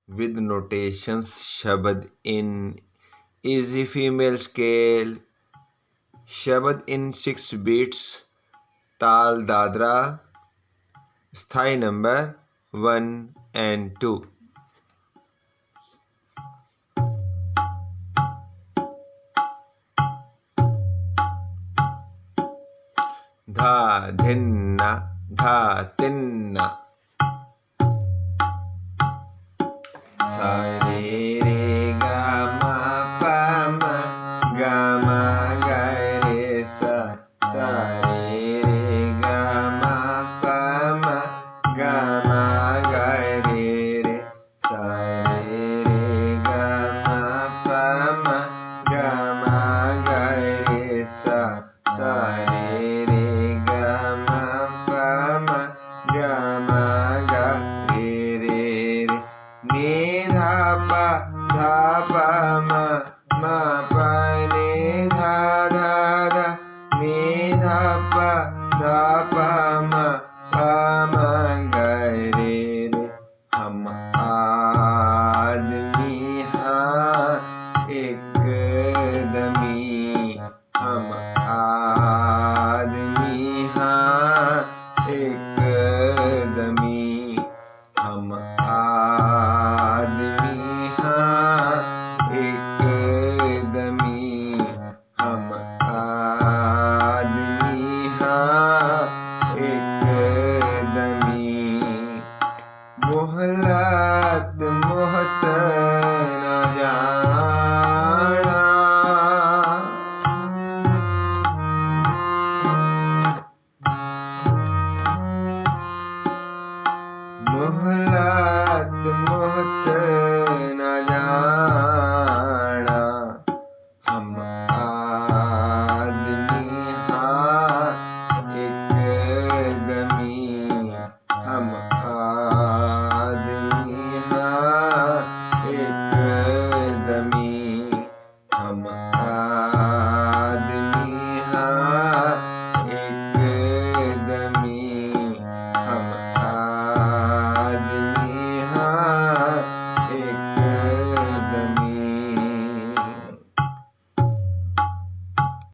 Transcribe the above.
with notations. Shabad in easy female scale. Shabad in 6 beats. Tal Dadra. Sthai number 1 and 2. Dha dhinna, dha tinna. Sa re re ga ma pa ma, ga ma ga re sa. Sa re re ga ma pa ma, ga ma ga re re. Sa re re ga ma pa ma, ga ma ga re sa. Sa re re ga ma pa ma, ga ma ga re re re. Ni dha pa ma pa ni dha dha dha. Ni dha pa ma ga re re. हम